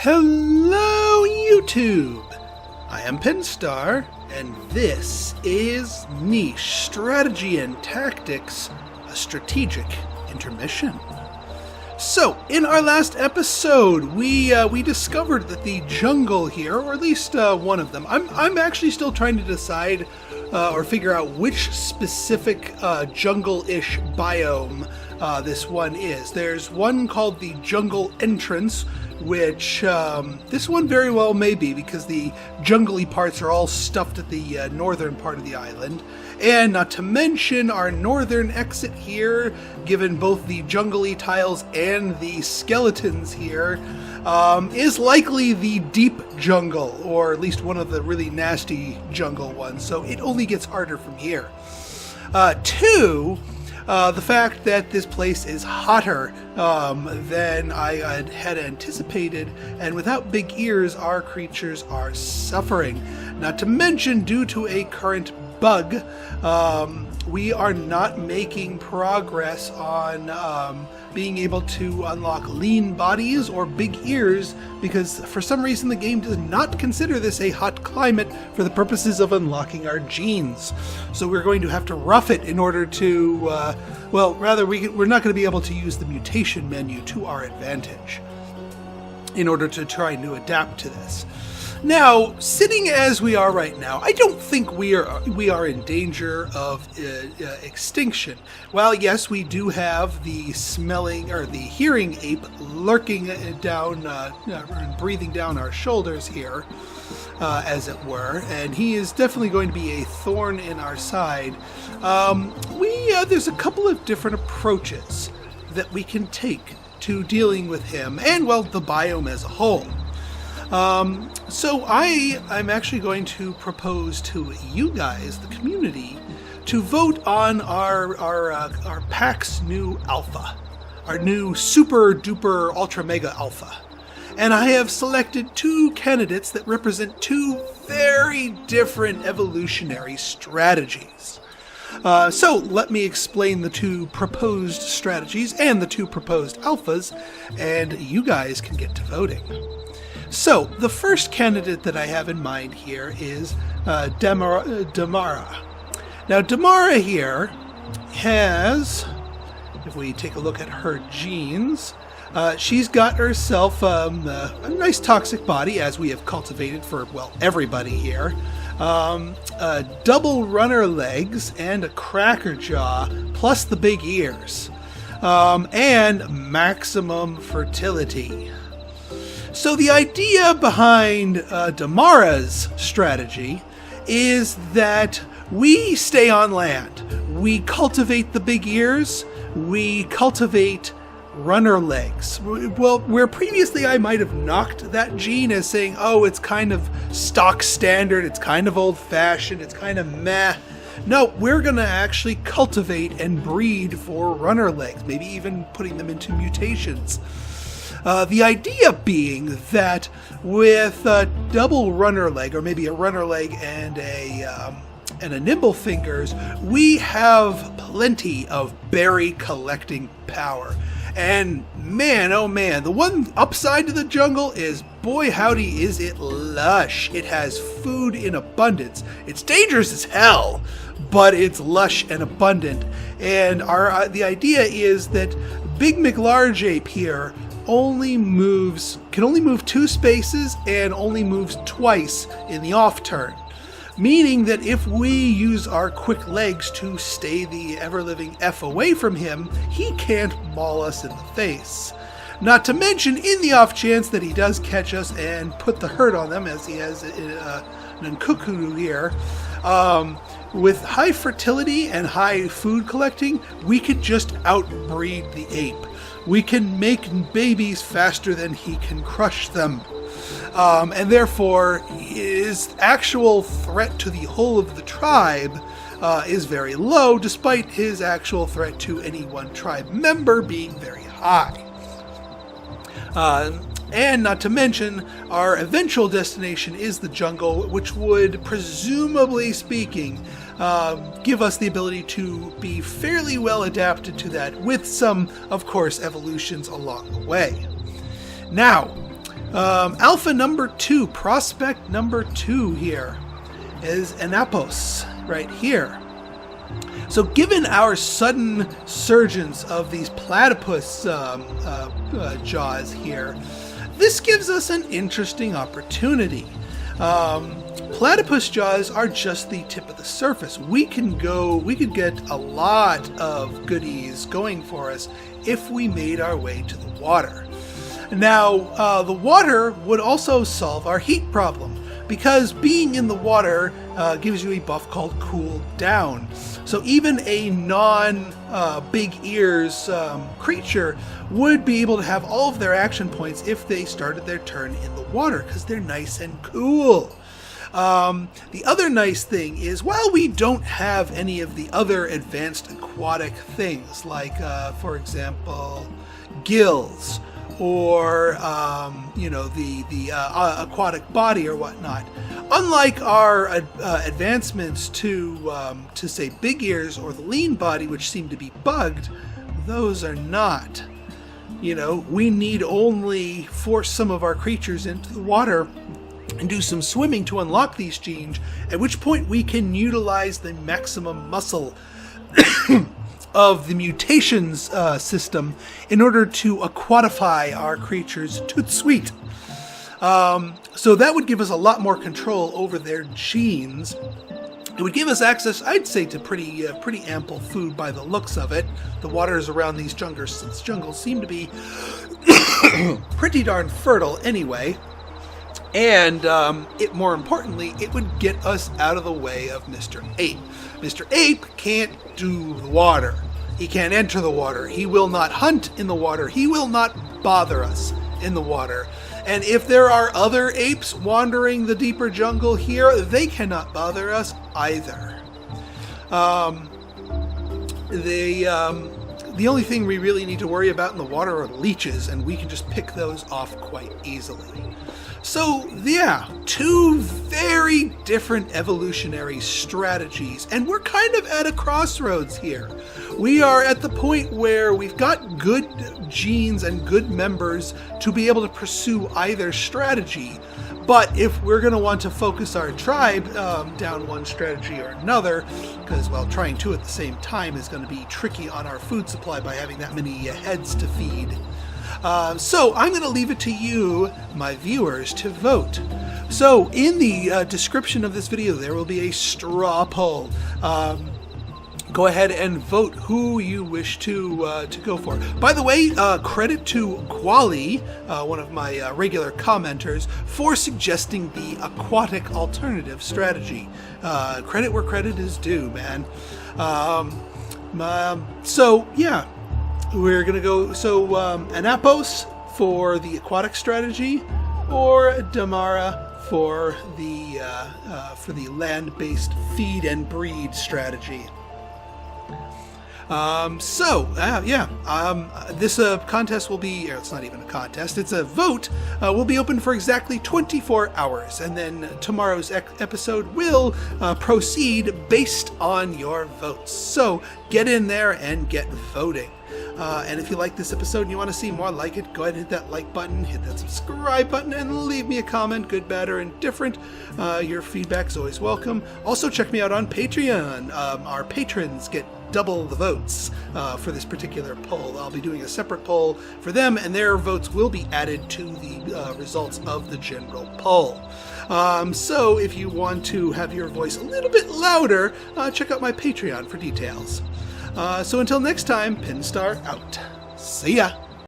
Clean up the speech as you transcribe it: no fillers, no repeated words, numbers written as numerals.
Hello, YouTube! I am Pinstar, and this is Niche Strategy and Tactics, a strategic intermission. So, in our last episode, we discovered that the jungle here, or at least one of them, I'm actually still trying to decide or figure out which specific jungle-ish biome this one is. There's one called the Jungle Entrance, which this one very well may be because the jungly parts are all stuffed at the northern part of the island. And not to mention our northern exit here, given both the jungly tiles and the skeletons here, is likely the deep jungle, or at least one of the really nasty jungle ones, so it only gets harder from here. Two, the fact that this place is hotter than I had anticipated, and without big ears, our creatures are suffering. Not to mention, due to a current bug, we are not making progress on being able to unlock lean bodies or big ears, because for some reason the game does not consider this a hot climate for the purposes of unlocking our genes. So we're going to have to rough it in order to, we're not going to be able to use the mutation menu to our advantage in order to try to adapt to this. Now, sitting as we are right now, I don't think we are in danger of extinction. While yes, we do have the hearing ape lurking down, breathing down our shoulders here, as it were, and he is definitely going to be a thorn in our side. There's a couple of different approaches that we can take to dealing with him, and well, the biome as a whole. So I'm actually going to propose to you guys, the community, to vote on our pack's new alpha, our new super duper ultra mega alpha. And I have selected two candidates that represent two very different evolutionary strategies. So let me explain the two proposed strategies and the two proposed alphas, and you guys can get to voting. So, the first candidate that I have in mind here is Damara. Now, Damara here has, if we take a look at her genes, she's got herself a nice toxic body, as we have cultivated for, well, everybody here. Double runner legs and a cracker jaw, plus the big ears. And maximum fertility. So the idea behind Damara's strategy is that we stay on land. We cultivate the big ears. We cultivate runner legs. Well, where previously I might have knocked that gene as saying, oh, it's kind of stock standard, it's kind of old-fashioned, it's kind of meh. No, we're going to actually cultivate and breed for runner legs, maybe even putting them into mutations. The idea being that with a double runner leg, or maybe a runner leg and a nimble fingers, we have plenty of berry collecting power. And man, oh man, the one upside to the jungle is, boy howdy, is it lush. It has food in abundance. It's dangerous as hell, but it's lush and abundant. And the idea is that Big McLarge ape here can only move 2 spaces and only moves twice in the off turn. Meaning that if we use our quick legs to stay the ever-living F away from him, he can't maul us in the face. Not to mention, in the off chance that he does catch us and put the hurt on them, as he has an Nkukuru here, with high fertility and high food collecting, we could just outbreed the ape. We can make babies faster than he can crush them. And therefore, his actual threat to the whole of the tribe is very low, despite his actual threat to any one tribe member being very high. And not to mention, our eventual destination is the jungle, which would, presumably speaking, give us the ability to be fairly well adapted to that, with some, of course, evolutions along the way. Now, Alpha number 2, prospect number 2 here is Anapos right here. So given our sudden surgence of these platypus jaws here, this gives us an interesting opportunity. Platypus jaws are just the tip of the surface. We could get a lot of goodies going for us if we made our way to the water. Now, the water would also solve our heat problem, because being in the water gives you a buff called cool down. So even a non-big ears creature would be able to have all of their action points if they started their turn in the water, because they're nice and cool. The other nice thing is, while we don't have any of the other advanced aquatic things, like, for example, gills, or the aquatic body or whatnot. Unlike our advancements to say big ears or the lean body, which seem to be bugged, those are not. We need only force some of our creatures into the water and do some swimming to unlock these genes, at which point we can utilize the maximum muscle of the mutations system in order to aquatify our creatures to the sweet. So that would give us a lot more control over their genes. It would give us access, I'd say, to pretty ample food by the looks of it. The waters around these jungles seem to be pretty darn fertile anyway. And more importantly, it would get us out of the way of Mr. Ape. Mr. Ape can't do the water. He can't enter the water. He will not hunt in the water. He will not bother us in the water. And if there are other apes wandering the deeper jungle here, they cannot bother us either. The only thing we really need to worry about in the water are leeches, and we can just pick those off quite easily. So, yeah, two very different evolutionary strategies, and we're kind of at a crossroads here. We are at the point where we've got good genes and good members to be able to pursue either strategy, but if we're going to want to focus our tribe down one strategy or another, because, well, trying two at the same time is going to be tricky on our food supply by having that many heads to feed. So I'm going to leave it to you, my viewers, to vote. So in the description of this video, there will be a straw poll. Go ahead and vote who you wish to go for. By the way, credit to Quali, one of my regular commenters, for suggesting the aquatic alternative strategy. Credit where credit is due, man. So yeah. We're going to go, Anapos for the aquatic strategy, or Damara for the land-based feed and breed strategy. This contest will be, it's not even a contest, it's a vote, will be open for exactly 24 hours, and then tomorrow's episode will proceed based on your votes. So get in there and get voting. And if you like this episode and you want to see more like it, go ahead and hit that like button, hit that subscribe button, and leave me a comment, good, bad, or indifferent. Your feedback is always welcome. Also, check me out on Patreon. Our patrons get double the votes for this particular poll. I'll be doing a separate poll for them, and their votes will be added to the results of the general poll. So if you want to have your voice a little bit louder, check out my Patreon for details. So until next time, Pinstar out. See ya!